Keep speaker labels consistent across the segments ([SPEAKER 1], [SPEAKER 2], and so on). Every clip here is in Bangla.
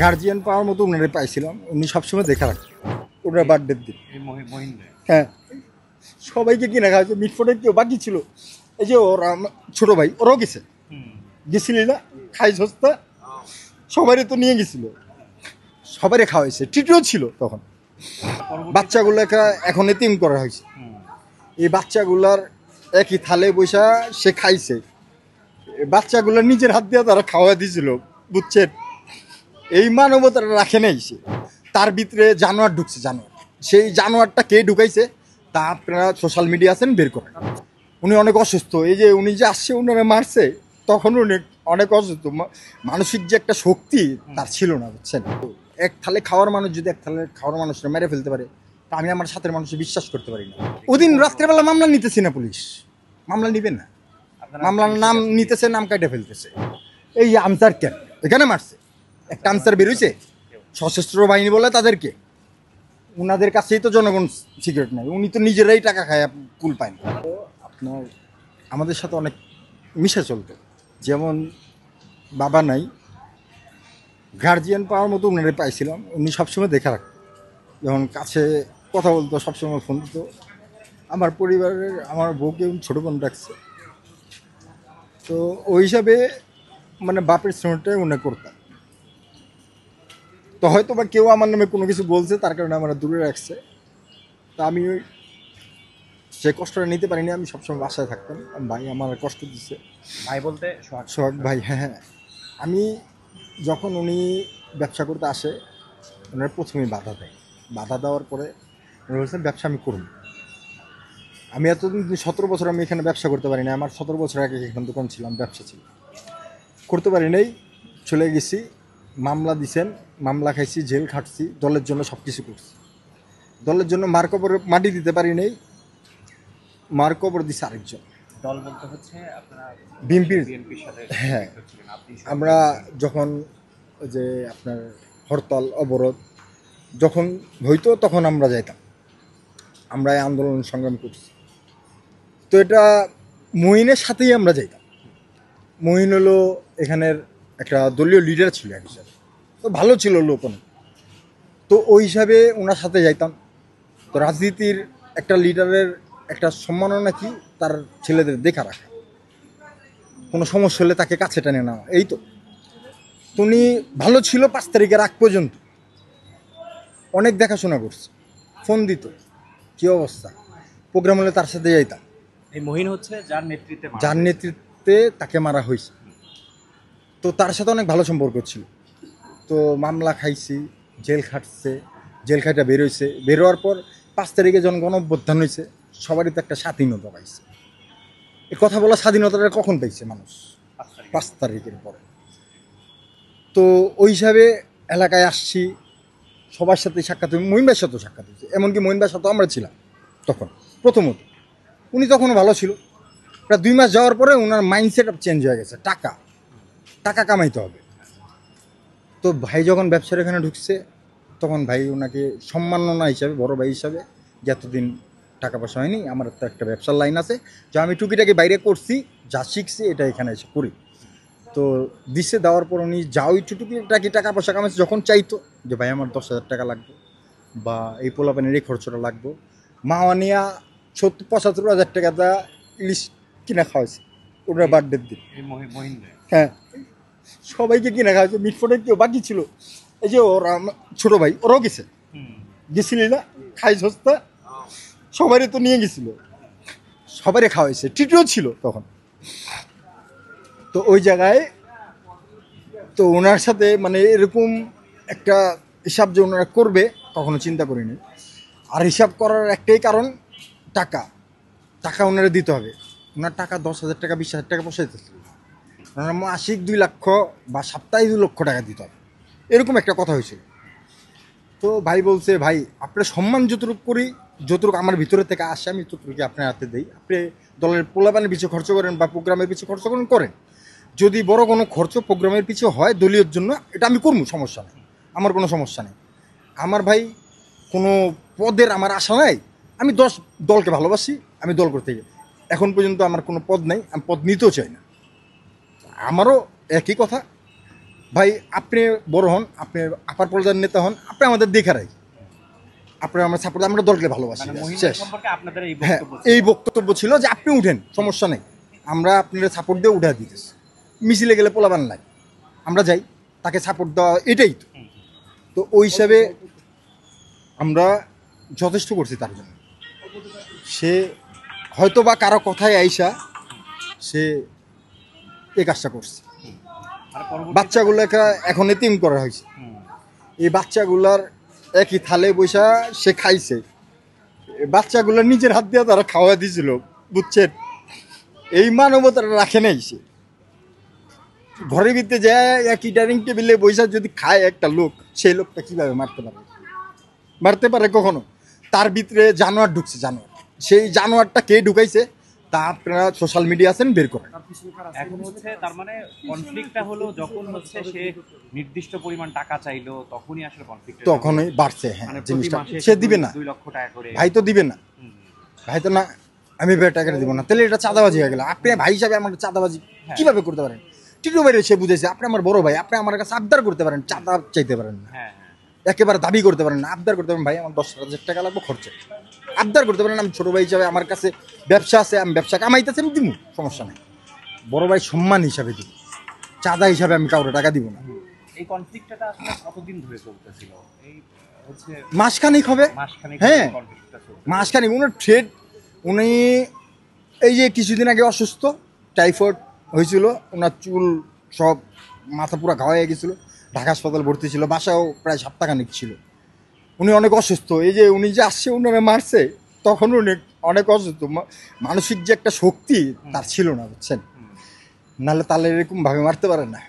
[SPEAKER 1] গার্জিয়ান পাওয়ার মতো উনারে পাইছিলাম। উনি সবসময় দেখা রাখতেন ওনার বার্থডের দিন। হ্যাঁ, সবাইকে কিনে খাওয়াচ্ছে। মিটফোটে কেউ বাকি ছিল, এই যে ওর ছোটো ভাই ওরাও গেছে, গেছিলি না খাই সস্তা, সবারই তো নিয়ে গেছিল, সবারই খাওয়াইছে, ট্রিটও ছিল তখন। বাচ্চাগুলোকে এখন এতিম করা হয়েছে। এই বাচ্চাগুলার একই থালে বৈশা সে খাইছে, বাচ্চাগুলো নিজের হাত দিয়ে তারা খাওয়া দিয়েছিল, বুঝছেন? এই মানবতাটা রাখে নাই সে। তার ভিতরে জানোয়ার ঢুকছে, জানোয়ার। সেই জানোয়ারটা কে ঢুকাইছে তা আপনারা সোশ্যাল মিডিয়া আছেন, বের করেন। উনি অনেক অসুস্থ, এই যে উনি যে আসছে উনারা মারছে, তখন উনি অনেক অসুস্থ। মানসিক যে একটা শক্তি তার ছিল না, বুঝছেন? এক থালে খাওয়ার মানুষ যদি এক থালে খাওয়ার মানুষরা মেরে ফেলতে পারে, তা আমি আমার সাথে মানুষের বিশ্বাস করতে পারি না। ওদিন রাত্রেবেলা মামলা নিতেছি না, পুলিশ মামলা নিবেন না, মামলার নাম নিতেছে, নাম কাটে ফেলতেছে। এই আনসার কেন এখানে মারছে? একটা আনসার বেরোইছে সশস্ত্র বাহিনী বলে তাদেরকে, উনাদের কাছেই তো জনগণ সিগারেট নেয়, উনি তো নিজেরাই টাকা খায়, কুল পায় না। আপনার আমাদের সাথে অনেক মিশে চলতো, যেমন বাবা নাই, গার্জিয়ান পাওয়ার মতো উনারে পাইছিলাম। উনি সবসময় দেখা রাখতো, যখন কাছে কথা বলতো সবসময় ফোন দিত। আমার পরিবারের আমার বউকে ছোটো বোন রাখছে, তো ওই হিসাবে মানে বাপের স্নেহটাই উনি করতাম। তো হয়তো বা কেউ আমার নামে কোনো কিছু বলছে, তার কারণে আমার দূরে রাখছে। তা আমি ওই সে কষ্টটা নিতে পারিনি, আমি সবসময় বাসায় থাকতাম। ভাই আমার কষ্ট দিচ্ছে।
[SPEAKER 2] ভাই বলতে
[SPEAKER 1] সোহাগ ভাই, হ্যাঁ হ্যাঁ। আমি যখন উনি ব্যবসা করতে আসে, ওনার প্রথমেই বাধা দেয়। বাধা দেওয়ার পরে উনি বলছেন ব্যবসা আমি করব। আমি এতদিন 17 বছর আমি এখানে ব্যবসা করতে পারি না। আমার 17 বছর আগে এখানে দোকান ছিলাম, ব্যবসা ছিল, করতে পারি নাই। চলে গেছি, মামলা দিছেন, মামলা খাইছি, জেল খাটছি, দলের জন্য সব কিছু করছি। দলের জন্য মার কবরে মাটি দিতে পারি নাই, মার কবর দিছে আরেকজন।
[SPEAKER 2] দল বলতে হচ্ছে আপনারা
[SPEAKER 1] বিএনপির।
[SPEAKER 2] সাথে
[SPEAKER 1] হ্যাঁ,
[SPEAKER 2] যুক্ত ছিলেন আপনি।
[SPEAKER 1] আমরা যখন ওই যে আপনার হরতাল অবরোধ যখন হইতো তখন আমরা যাইতাম, আমরা এই আন্দোলন সংগ্রাম করছি। তো এটা মঈনের সাথেই আমরা যাইতাম। মঈন হলো এখানের একটা দলীয় লিডার ছিল এক হিসাবে, তো ভালো ছিল লোক অনেক। তো ওই হিসাবে ওনার সাথে যাইতাম। তো রাজনীতির একটা লিডারের একটা সম্মাননা কি, তার ছেলেদের দেখা রাখা, কোনো সমস্যা হলে তাকে কাছে টেনে নেওয়া, এই তো। উনি ভালো ছিল 5 তারিখের আগ পর্যন্ত, অনেক দেখাশোনা করছে, ফোন দিত, কী অবস্থা, প্রোগ্রাম হলে তার সাথে যাইতাম।
[SPEAKER 2] এই মহিন হচ্ছে
[SPEAKER 1] যার নেতৃত্বে তাকে মারা হয়েছে, তো তার সাথে অনেক ভালো সম্পর্ক ছিল। তো মামলা খাইছি, জেল খাটছে, জেল খাইটা বেরোইছে। বেরোয়ার পর 5 তারিখে যখন গণঅভ্যুত্থান হয়েছে, সবারই তো একটা স্বাধীনতা পাইছে। এই কথা বলা স্বাধীনতাটা কখন পাইছে মানুষ? 5 তারিখের পরে। তো ওই হিসাবে এলাকায় আসছি, সবার সাথে সাক্ষাৎ, মহিন ভাইয়ের সাথেও সাক্ষাৎ হয়েছে। এমনকি মহিন ভাইয়ের সাথেও আমরা ছিলাম তখন প্রথমত। উনি তখনও ভালো ছিল। প্রায় 2 মাস যাওয়ার পরে ওনার মাইন্ডসেট চেঞ্জ হয়ে গেছে, টাকা টাকা কামাইতে হবে। তো ভাই যখন ব্যবসার এখানে ঢুকছে, তখন ভাই ওনাকে সম্মাননা হিসাবে, বড় ভাই হিসাবে, যে এতদিন টাকা পয়সা হয়নি, আমার তো একটা ব্যবসার লাইন আছে, যা আমি টুকিটাকি বাইরে করছি, যা শিখছি এটা এখানে এসে করি। তো দিছে, দেওয়ার পর উনি যা ওই টুকিটাকি টাকা পয়সা কামাইছে, যখন চাইতো যে ভাই আমার 10,000 টাকা লাগবে, বা এই পোলাপানের এই খরচটা লাগবে, মাওয়ানিয়া 70-75,000 টাকা দা ইলিশ কিনা খাওয়াইছে ওনার বার্থডের দিন। হ্যাঁ, সবাইকে কিনে খাওয়াচ্ছে। মিটফোটে কেউ বাকি ছিল, এই যে ওর ছোটো ভাই ওরাও গেছে, গেছিলি না খাই সস্তা, সবারই তো নিয়ে গেছিল, সবারই খাওয়াইছে, ট্রিটও ছিল তখন। তো ওই জায়গায় তো ওনার সাথে মানে এরকম একটা হিসাব যে ওনারা করবে কখনো চিন্তা করিনি। আর হিসাব করার একটাই কারণ, টাকা টাকা ওনারা দিতে হবে। ওনার টাকা 10,000 টাকা 20,000 টাকা পোষাইতেছিল, ওনার মাসিক 2 লক্ষ বা সাপ্তাহিক 2 লক্ষ টাকা দিতে হবে, এরকম একটা কথা হয়েছিল। তো ভাই বলছে, ভাই আপনার সম্মান যতটুকু করি, যতটুকু আমার ভিতরে থেকে আসে আমি ততটুকু আপনার হাতে দিই। আপনি দলের পোলাপানের পিছু খরচ করেন বা প্রোগ্রামের পিছু খরচ করেন, যদি বড় কোনো খরচ প্রোগ্রামের পিছু হয় দলীয়র জন্য, এটা আমি করবো, সমস্যা নেই, আমার কোনো সমস্যা নেই। আমার ভাই কোনো পদের আমার আশা নাই, আমি দলকে ভালোবাসি, আমি দল করতে গিয়ে এখন পর্যন্ত আমার কোনো পদ নেই, আমি পদ নিতেও চাই না। আমারও একই কথা, ভাই আপনি বড় হন, আপনি আপার পর্যায়ের নেতা হন, আপনি আমাদের দেখারাই, আপনি আমরা সাপোর্ট, আমরা দলকে ভালোবাসি,
[SPEAKER 2] মানে মহিন
[SPEAKER 1] শেষ।
[SPEAKER 2] সম্পর্কে আপনাদের এই
[SPEAKER 1] হ্যাঁ,
[SPEAKER 2] বক্তব্য
[SPEAKER 1] এই বক্তব্য ছিল যে আপনি উঠেন, সমস্যা নেই, আমরা আপনার সাপোর্ট দিয়ে উঠে দিতেছি, মিছিলে গেলে পোলাবান নাই, আমরা যাই, তাকে সাপোর্ট দেওয়া এটাই তো। তো ওই হিসাবে আমরা যথেষ্ট করছি তার জন্য। সে হয়তো বা কারো কথায় আইসা সে এই কাজটা করছে।
[SPEAKER 2] আর পরবর্তী
[SPEAKER 1] বাচ্চাগুলোকে এখন এতিম করা হয়েছে, এই বাচ্চাগুলার একই থালে বৈশা সে খাইছে, এই বাচ্চাগুলো নিজের হাত দিয়ে তারা খাওয়া দিয়েছিল, বুঝছেন? এই মানবতাটা রাখে নাই সে। ঘরের ভিতরে যায় একই ডাইনিং টেবিলে বৈশা যদি খায় একটা লোক, সেই লোকটা কিভাবে মারতে পারে? মারতে পারে কখনো? তার ভিতরে জানোয়ার ঢুকছে, জানোয়ার। সেই জানোয়ারটা কে ঢুকাইছে তা আপনারা সোশ্যাল মিডিয়া আছেন, বের করেন।
[SPEAKER 2] এখন হচ্ছে তার মানে কনফ্লিক্টটা হলো যখন হচ্ছে সে নির্দিষ্ট পরিমাণ টাকা চাইলো তখনই আসলে কনফ্লিক্ট
[SPEAKER 1] তখনই বাড়ছে, হ্যাঁ,
[SPEAKER 2] মানে
[SPEAKER 1] জিনিসটা
[SPEAKER 2] প্রতি মাসে
[SPEAKER 1] সে দিবে না,
[SPEAKER 2] 2 লক্ষ টাকা করে।
[SPEAKER 1] ভাই তো দিবে না,
[SPEAKER 2] হুম,
[SPEAKER 1] ভাই তো না, আমি টাকা দিব না, তাহলে এটা চাঁদাবাজি হয়ে গেল। আপনি ভাই হিসাবে আমার চাঁদাবাজি কিভাবে করতে পারেন? টিটু ভাই সে বুঝেছে, আপনি আমার বড় ভাই, আপনি আমার কাছে আবদার করতে পারেন, চাঁদা চাইতে পারেন না,
[SPEAKER 2] হ্যাঁ
[SPEAKER 1] একেবারে দাবি করতে পারেন না, আবদার করতে পারেন, ভাই আমার 10,000 টাকা লাগবে খরচে, আবদার করতে পারেন। আমি ছোট ভাই হিসাবে আমার কাছে ব্যবসা আছে, আমি ব্যবসা কামাইতেছি, আমি দিব, সমস্যা নেই। বড় ভাই সম্মান হিসাবে দিব, চাঁদা হিসাবে আমি কাউকে টাকা দিব না।
[SPEAKER 2] এই কনফ্লিক্টটা আসলে কতদিন ধরে চলতেছিল? এই হচ্ছে
[SPEAKER 1] মাসখানিক হবে,
[SPEAKER 2] মাসখানেক
[SPEAKER 1] হ্যাঁ,
[SPEAKER 2] কনফ্লিক্টটা চলছে।
[SPEAKER 1] মাসখানিক। উনার ট্রেড, উনি এই যে কিছুদিন আগে অসুস্থ, টাইফয়েড হয়েছিল, ওনার চুল সব মাথা পুরো ঘা হয়ে গেছিলো, ঢাকা হাসপাতাল ভর্তি ছিল, বাসাও প্রায় সপ্তাহখানিক ছিল। উনি অনেক অসুস্থ, এই যে উনি যে আসছে উনারা মারছে, তখন উনি অনেক অসুস্থ, মানসিক যে একটা শক্তি তার ছিল না, বুঝছেন? নাহলে তাহলে এরকম ভাবে মারতে পারেন না।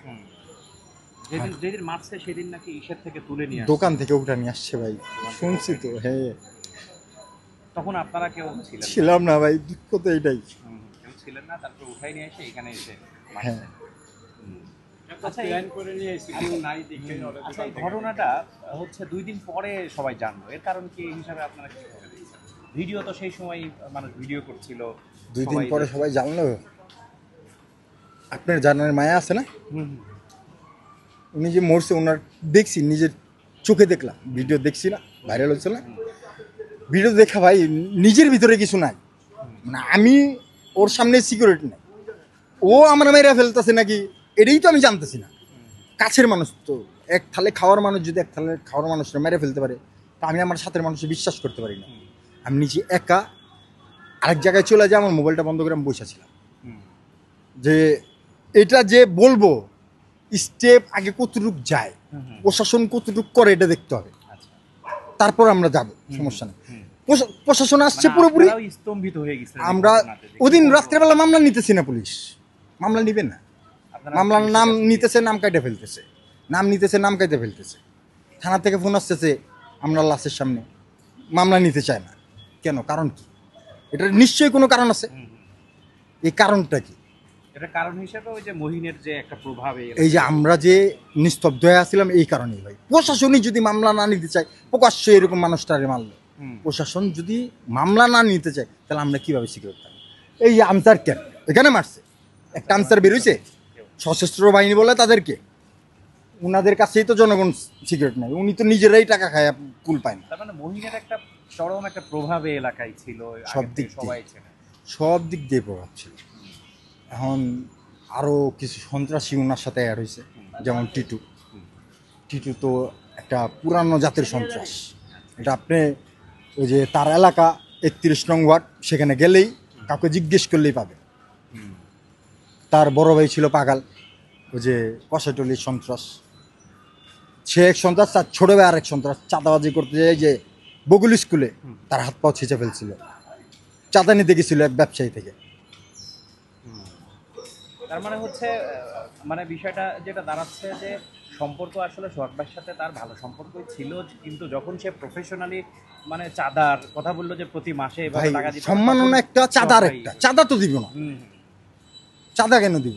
[SPEAKER 2] যেদিন যেদিন মারছে সেদিন নাকি ইসের থেকে তুলে নিয়ে আসছে।
[SPEAKER 1] দোকান থেকে উঠে নিয়ে আসছে ভাই, শুনছি তো, হ্যাঁ।
[SPEAKER 2] তখন আপনারা কেউ ছিলেন না?
[SPEAKER 1] ছিলাম না ভাই, দুঃখ তো এইটাই।
[SPEAKER 2] কেউ ছিলেন না, তারপর উঠাই নিয়ে এসে এখানে এসে
[SPEAKER 1] হ্যাঁ,
[SPEAKER 2] মারছে। আচ্ছা, আচ্ছা, এই ঘটনাটা হচ্ছে 2 দিন পরে সবাই জানলো, এর কারণ কি এই হিসাবে আপনারা কি ভাবে দেখছেন? ভিডিও তো সেই সময় মানুষ ভিডিও করছিল,
[SPEAKER 1] 2 দিন
[SPEAKER 2] সবাই
[SPEAKER 1] পরে সবাই জানলো। আপনার জানার মায়া আছে না,
[SPEAKER 2] হুম,
[SPEAKER 1] উনি যে মরছে ওনার দেখছি, নিজের চোখে দেখলাম, ভিডিও দেখছি না, ভাইরাল হচ্ছে না, ভিডিও দেখা ভাই নিজের ভিতরে কিছু নাই, মানে আমি ওর সামনে সিকিউরিটি নাই, ও আমার মেয়েরা ফেলতেছে নাকি এটাই তো আমি জানতেছি না। কাছের মানুষ তো, এক থালে খাওয়ার মানুষ যদি এক থালে খাওয়ার মানুষরা মেরে ফেলতে পারে, তা আমি আমার সাথের মানুষকে বিশ্বাস করতে পারি না। আমি নিজে একা আরেক জায়গায় চলে যাই, আমার মোবাইলটা বন্ধ করে আমি বসেছিলাম, যে এটা যে বলবো স্টেপ আগে কতটুক যায়, প্রশাসন কতটুক করে এটা দেখতে হবে,
[SPEAKER 2] আচ্ছা,
[SPEAKER 1] তারপর আমরা যাব, সমস্যা নেই। প্রশাসন আসছে
[SPEAKER 2] মানে
[SPEAKER 1] পুরোপুরি,
[SPEAKER 2] আপনারাও স্তম্ভিত হয়ে গেছিলেন এই
[SPEAKER 1] আমরা
[SPEAKER 2] ঘটনাতে যে কি
[SPEAKER 1] ওদিন
[SPEAKER 2] করবো?
[SPEAKER 1] রাত্রেবেলা মামলা নিতেছি না, পুলিশ মামলা নিবে না,
[SPEAKER 2] আপনারা
[SPEAKER 1] মামলার
[SPEAKER 2] পুলিশের
[SPEAKER 1] নাম
[SPEAKER 2] কাছে
[SPEAKER 1] নিতেছে, নাম কাটে ফেলতেছে, নাম নিতেছে, নাম কাটে ফেলতেছে, থানা থেকে ফোন আসতেছে আমরা লাশের সামনে, মামলা নিতে চায় না কেন? কারণ কি? এটা নিশ্চয়ই কোনো কারণ আছে, এই কারণটা কি?
[SPEAKER 2] এটা কারণ হিসেবে ওই যে মহিনের যে একটা প্রভাব
[SPEAKER 1] এই যে আমরা যে নিস্তব্ধ হয়ে আসছিলাম এই কারণেই ভাই। প্রশাসনই যদি মামলা না নিতে চায়, প্রকাশ্যে এরকম মানুষটারে মারলো, প্রশাসন যদি মামলা না নিতে চায়, তাহলে আমরা কিভাবে সিকিউর থাকবো? এই যে আনসার কেন এখানে মারছে, একটা আনসার বেরোইছে, সশস্ত্র বাহিনী বলে তাদেরকে, উনাদের কাছেই তো জনগণ সিকিউরিটি নেই, উনি তো নিজেরাই টাকা খায়, কুল পায় না।
[SPEAKER 2] তার মানে মহিনের একটা চরম একটা প্রভাব এই এলাকায় ছিল,
[SPEAKER 1] সব
[SPEAKER 2] আগে
[SPEAKER 1] দিক
[SPEAKER 2] থেকে
[SPEAKER 1] দিয়ে।
[SPEAKER 2] সবাই ছিল।
[SPEAKER 1] সব দিক দিয়ে প্রভাব ছিল। এখন আরও কিছু সন্ত্রাসী ওনার সাথে অ্যাড হয়েছে, যেমন টিটু। টিটু তো একটা পুরানো জাতের সন্ত্রাস, এটা আপনি ওই যে তার এলাকা 31 নং ওয়ার্ড, সেখানে গেলেই কাউকে জিজ্ঞেস করলেই পাবে। তার বড় ভাই ছিল পাগাল, ওই যে কষাটলির সন্ত্রাস, সে এক সন্ত্রাস, তার ছোট ভাই আরেক সন্ত্রাস, চাঁদাবাজি করতে যায় যে বগুল স্কুলে তার হাত পাও ছিঁচে ফেলছিল, চাঁদা নিতে গেছিল এক ব্যবসায়ী থেকে।
[SPEAKER 2] তার মানে হচ্ছে মানে বিষয়টা যেটা দাঁড়াচ্ছে যে সম্পর্ক আসলে সোহাগ ভাইয়ের সাথে তার ভালো সম্পর্কই ছিল, কিন্তু যখন সে প্রফেশনালি মানে চাঁদার কথা বললো যে প্রতি মাসে এভাবে
[SPEAKER 1] ভাই
[SPEAKER 2] টাকা দিতে হবে,
[SPEAKER 1] সম্মাননা
[SPEAKER 2] তখন
[SPEAKER 1] একটা, চাঁদার
[SPEAKER 2] সোহাগ ভাই-
[SPEAKER 1] একটা, চাঁদা তো দিব না,
[SPEAKER 2] হুম,
[SPEAKER 1] চাঁদা কেন দিব?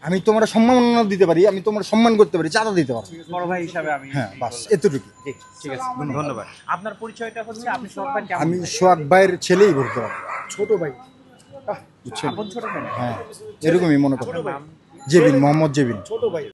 [SPEAKER 1] আমি তোমার সম্মাননা দিতে পারি, আমি তোমার সম্মান করতে পারি, চাঁদা দিতে পারবো।
[SPEAKER 2] বড় ভাই হিসাবে আমি
[SPEAKER 1] হ্যাঁ, বাস
[SPEAKER 2] বললাম।
[SPEAKER 1] এতটুকু।
[SPEAKER 2] জি, ঠিক আছে, ধন্যবাদ। আপনার পরিচয়টা হচ্ছে আপনি সোহাগ ভাই কেমন
[SPEAKER 1] আমি
[SPEAKER 2] ভাই?
[SPEAKER 1] সোহাগ ভাইয়ের ছেলেই বলতে পারবো, ছোট ভাই, বুঝছেন?
[SPEAKER 2] আপন ছোট ভাই?
[SPEAKER 1] হ্যাঁ, এরকমই মনে করো।
[SPEAKER 2] আপনার নাম?
[SPEAKER 1] জেবিন, মোহাম্মদ জেবিন।
[SPEAKER 3] ছোট ভাই।